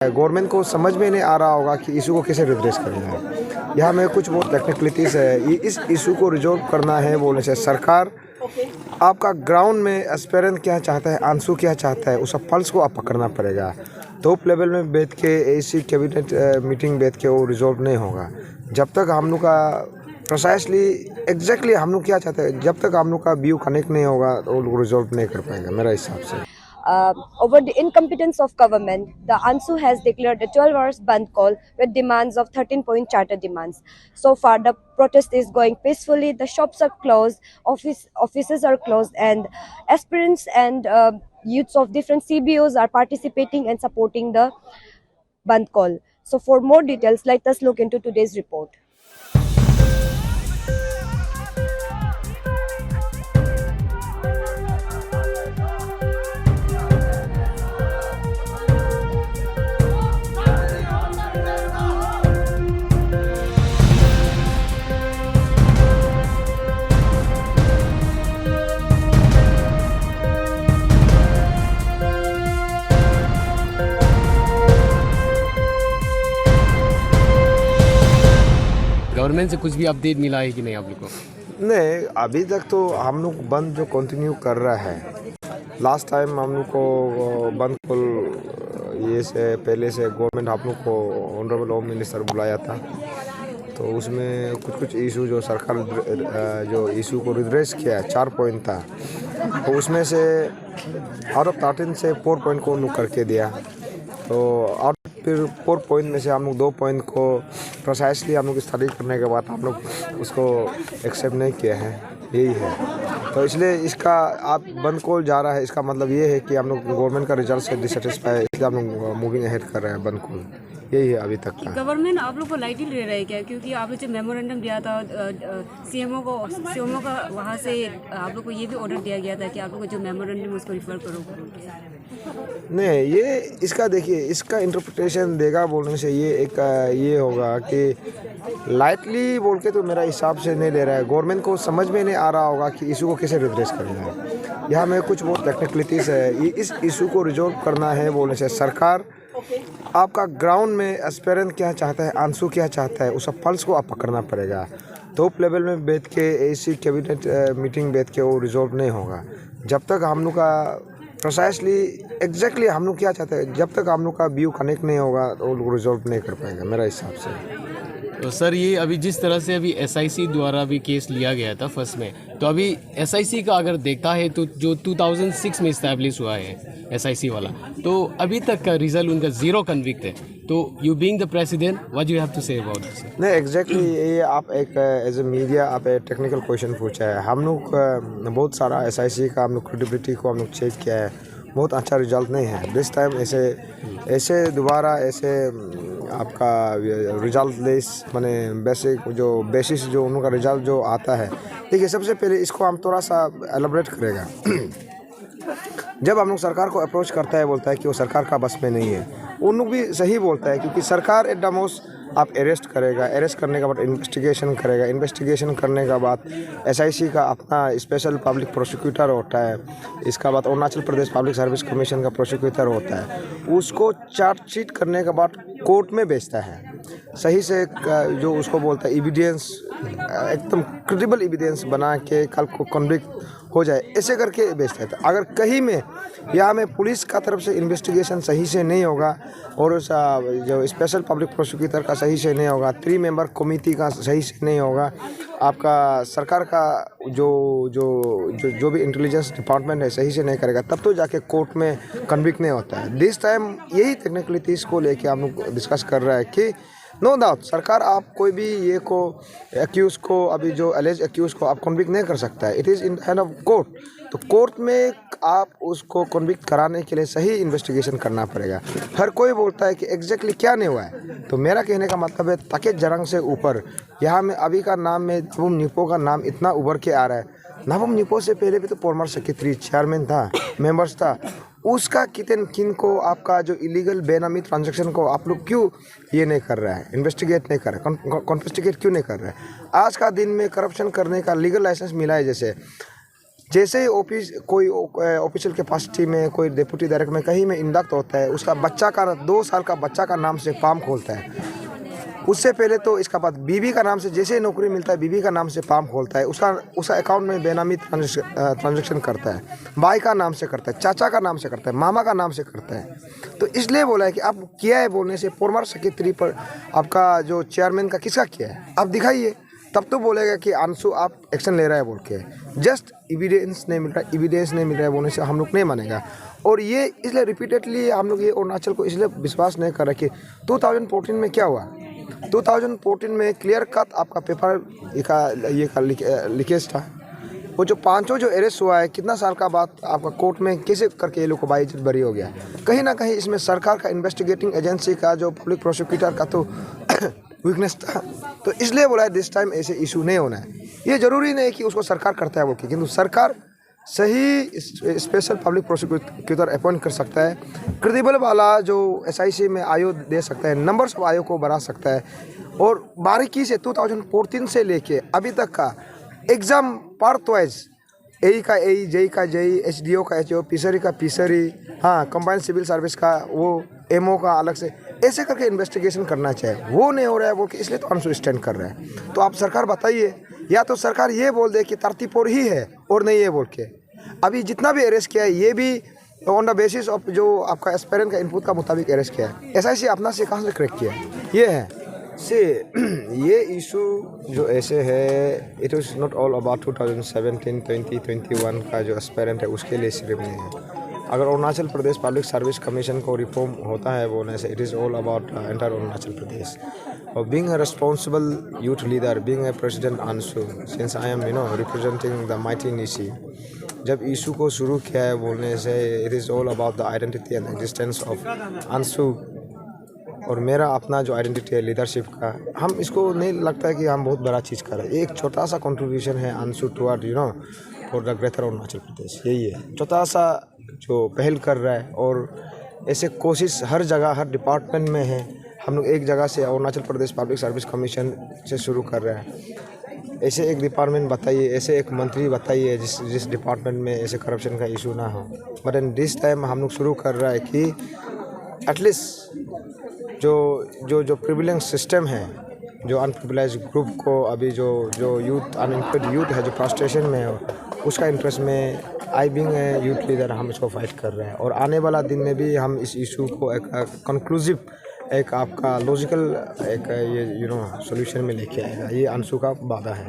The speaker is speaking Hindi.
गवर्नमेंट को समझ में नहीं आ रहा होगा कि इशू को कैसे रिड्रेस करना है। यहाँ में कुछ बहुत टेक्निकलिटीज़ है। इस इशू को रिजॉल्व करना है बोलने से सरकार आपका ग्राउंड में एस्पेरेंट क्या चाहता है, आंसू क्या चाहता है, उस पल्स को आप पकड़ना पड़ेगा। टॉप लेवल में बैठ के ऐसी कैबिनेट मीटिंग बैठ के वो रिजॉल्व नहीं होगा जब तक हम लोग का प्रोसाइसली एग्जैक्टली हम लोग क्या चाहते हैं, जब तक हम लोग का व्यू कनेक्ट नहीं होगा तो वो रिजॉल्व नहीं कर पाएगा मेरा हिसाब से। Over the incompetence of government, the ANSU has declared a 12 hours band call with demands of 13-point charter demands. So far, the protest is going peacefully. The shops are closed, offices are closed, and aspirants and youths of different CBOs are participating and supporting the band call. So for more details, let us look into today's report. Government से कुछ भी अपडेट मिला है कि नहीं आप लोग को? नहीं, अभी तक तो हम लोग बंद जो कंटिन्यू कर रहा है। लास्ट टाइम हम लोग को बंद कुल ये से पहले से गवर्नमेंट आप लोग को ऑनरेबल होम मिनिस्टर बुलाया था, तो उसमें कुछ इशू जो सरकार जो इशू को रिड्रेस किया है 4 पॉइंट था, तो उसमें से आउट ऑफ 13 से 4 पॉइंट को उन्होंने करके दिया। तो फिर 4 पॉइंट में से हम लोग 2 पॉइंट को प्रोसाइसली हम लोग स्टडी करने के बाद हम लोग उसको एक्सेप्ट नहीं किया है, यही है। तो इसलिए इसका आप बंद कॉल जा रहा है, इसका मतलब ये है कि हम लोग गवर्नमेंट का रिजल्ट से डिससेटिस्फाई, इसलिए हम लोग मूविंग अहेड कर रहे हैं बंद कॉल, यही है अभी तक का। गवर्नमेंट आप लोग को लाइटली ले रहा है क्या? क्योंकि आप लोग जो मेमोरेंडम दिया था सीएमओ का, वहाँ से आप लोग को ये भी ऑर्डर दिया गया था कि आप लोग को जो मेमोरेंडम उसको रिफर करो। नहीं, ये इसका देखिए, इसका इंटरप्रिटेशन देगा बोलने से ये एक ये होगा कि लाइटली बोल के तो मेरा हिसाब से नहीं ले रहा है। गवर्नमेंट को समझ में नहीं आ रहा होगा कि इशू को कैसे रिड्रेस करना है। यहाँ में कुछ बहुत टेक्निकलिटीज़ है। इस इशू को रिजॉल्व करना है बोलने से सरकार आपका ग्राउंड में एस्पेरेंट क्या चाहता है, आंसू क्या चाहता है, उस पल्स को आप पकड़ना पड़ेगा। टॉप लेवल में बैठ के ऐसी कैबिनेट मीटिंग बैठ के वो रिजॉल्व नहीं होगा जब तक हम लोग का प्रोसाइसली एग्जैक्टली हम लोग क्या चाहते हैं, जब तक हम लोग का व्यू कनेक्ट नहीं होगा तो वो रिजॉल्व नहीं कर पाएगा मेरा हिसाब से। तो सर, ये अभी जिस तरह से अभी एसआईसी द्वारा भी केस लिया गया था फर्स्ट में, तो अभी एसआईसी का अगर देखता है तो जो 2006 में इस्टेब्लिश हुआ है एसआईसी वाला, तो अभी तक का रिजल्ट उनका 0 कन्विक्ट है। तो you being the president, what you have to say about this? नहीं, एग्जैक्टली ये आप एक एज ए मीडिया आप एक टेक्निकल क्वेश्चन पूछा है। हम लोग बहुत सारा एसआईसी का हम लोग क्रेडिबिलिटी को हम लोग चेक किया है, बहुत अच्छा रिजल्ट नहीं है। दिस टाइम ऐसे दोबारा ऐसे आपका रिजल्ट लेस माने बेसिक जो बेसिस जो उनका रिजल्ट जो आता है। देखिए, सबसे पहले इसको हम थोड़ा सा एलाबरेट करेगा। जब हम लोग सरकार को अप्रोच करता है, बोलता है कि वो सरकार का बस में नहीं है, उन लोग भी सही बोलता है, क्योंकि सरकार एट द मोस्ट आप अरेस्ट करेगा, अरेस्ट करने के बाद इन्वेस्टिगेशन करेगा, इन्वेस्टिगेशन करने के बाद एसआईसी का अपना स्पेशल पब्लिक प्रोसिक्यूटर होता है, इसका बाद Arunachal Pradesh public service commission का प्रोसिक्यूटर होता है, उसको चार्जशीट करने के बाद कोर्ट में भेजता है। सही से जो उसको बोलता है एविडेंस, एकदम क्रेडिबल एविडेंस बना के कल को कन्विक्ट हो जाए, ऐसे करके भेजता है। तो अगर कहीं में यहाँ में पुलिस का तरफ से इन्वेस्टिगेशन सही से नहीं होगा और उस जो स्पेशल पब्लिक प्रोसिक्यूटर का सही से नहीं होगा, 3 मेंबर कमेटी का सही से नहीं होगा, आपका सरकार का जो भी इंटेलिजेंस डिपार्टमेंट है सही से नहीं करेगा, तब तो जाके कोर्ट में कन्विक्ट नहीं होता है। दिस टाइम यही टेक्निकलिटीज़ को लेके हम लोग डिस्कस कर रहा है कि नो डाउट सरकार आप कोई भी ये को एक्यूज़ को, अभी जो एलेज एक्यूज़ को आप कन्विक्ट नहीं कर सकता है। It is in hand of court. तो कोर्ट में आप उसको कन्विक्ट कराने के लिए सही इन्वेस्टिगेशन करना पड़ेगा। हर कोई बोलता है कि एग्जैक्टली क्या नहीं हुआ है, तो मेरा कहने का मतलब है ताकि जरंग से ऊपर यहाँ में अभी का नाम में नाबम निपो का नाम इतना उभर के आ रहा है। नाबम निपो से पहले भी तो फॉर्मर सेक्रेटरी, चेयरमैन था, मेंबर्स था, उसका किन को आपका जो इलीगल बेनामी ट्रांजैक्शन को आप लोग क्यों ये नहीं कर रहा है, इन्वेस्टिगेट नहीं कर रहा है, कॉन्फिस्टिगेट क्यों नहीं कर रहा है? आज का दिन में करप्शन करने का लीगल लाइसेंस मिला है, जैसे जैसे ही कोई ऑफिशियल कैपेसिटी में, कोई डिप्टी डायरेक्टर में कहीं में इंडक्ट होता है, उसका बच्चा का 2 साल का बच्चा का नाम से फार्म खोलता है। उससे पहले तो इसका बाद बीवी का नाम से, जैसे ही नौकरी मिलता है बीवी का नाम से फार्म खोलता है, उसका अकाउंट में बेनामी ट्रांजेक्शन करता है, भाई का नाम से करता है, चाचा का नाम से करता है, मामा का नाम से करता है। तो इसलिए बोला है कि आप किया है बोलने से फॉर्मर सेक्रेटरी पर आपका जो चेयरमैन का किसका किया है आप दिखाइए, तब तो बोलेगा कि अंशु आप एक्शन ले रहा है बोल के। जस्ट एविडेंस नहीं मिल रहा है बोलने से हम लोग नहीं मानेगा। और ये इसलिए रिपीटेडली हम लोग ये अरुणाचल को इसलिए विश्वास नहीं कर रहे कि 2014 में क्या हुआ। 2014 में क्लियर कट आपका पेपर का लीकेज था। वो जो 5 जो अरेस्ट हुआ है, कितना साल का बाद आपका कोर्ट में कैसे करके ये लोग को बाइज्जत बरी हो गया। कहीं ना कहीं इसमें सरकार का इन्वेस्टिगेटिंग एजेंसी का जो पब्लिक प्रोसिक्यूटर का तो वीकनेस था। तो इसलिए बोला है दिस टाइम ऐसे इशू नहीं होना है। ये ज़रूरी नहीं कि उसको सरकार करता है बोल के, किंतु सरकार सही स्पेशल पब्लिक प्रोसिक्यूटर अपॉइंट कर सकता है, क्रेडिबल वाला जो SIC में आयोग दे सकता है, नंबर्स ऑफ आयोग को बढ़ा सकता है। और बारीकी से 2014 से लेके अभी तक का एग्ज़ाम पार्ट वाइज, AE का AE, JE का JE, HDO का HDO, फिशरी का फिशरी, हाँ कंबाइंड सिविल सर्विस का वो MO का अलग से, ऐसे करके इन्वेस्टिगेशन करना चाहिए। वो नहीं हो रहा है बोल के इसलिए तो अंशु स्टैंड कर रहा है। तो आप सरकार बताइए, या तो सरकार ये बोल दे कि 34 ही है और नहीं है बोल के। अभी जितना भी अरेस्ट किया है ये भी ऑन द बेसिस ऑफ जो आपका एस्पायरेंट का इनपुट का मुताबिक अरेस्ट किया है। SIC अपना से कहाँ से क्रैक किया ये है से ये इशू जो ऐसे है, it is not all about 2017, 20, 21 का जो एस्पायरेंट है उसके लिए सिर्फ नहीं है। अगर Arunachal Pradesh public service commission को रिफॉर्म होता है बोलने से, it is all about entire Arunachal Pradesh. और being a responsible youth leader, being a president ANSU, since I am representing the mighty Nyishi, जब इशू को शुरू किया है बोलने से, it is all about the identity and existence of ANSU. और मेरा अपना जो आइडेंटिटी है लीडरशिप का, हम इसको नहीं लगता है कि हम बहुत बड़ा चीज़ कर रहे हैं। एक छोटा सा कंट्रीब्यूशन है ANSU toward for the greater Arunachal Pradesh. यही है छोटा सा जो पहल कर रहा है। और ऐसे कोशिश हर जगह हर डिपार्टमेंट में है। हम लोग एक जगह से Arunachal Pradesh public service commission से शुरू कर रहे हैं। ऐसे एक डिपार्टमेंट बताइए, ऐसे एक मंत्री बताइए जिस डिपार्टमेंट में ऐसे करप्शन का इशू ना हो। बट इन दिस टाइम हम लोग शुरू कर रहा है कि एटलीस्ट जो प्रिविलेंस सिस्टम है, जो अनप्रिविलेज ग्रुप को अभी जो यूथ अनएम्प्लॉयड यूथ है जो फ्रस्ट्रेशन में है, उसका इंटरेस्ट में I being a youth leader हम इसको फाइट कर रहे हैं। और आने वाला दिन में भी हम इस इशू को एक कंक्लूसिव, एक आपका लॉजिकल एक ये सोल्यूशन में लेके आएगा। ये अंशु का वादा है।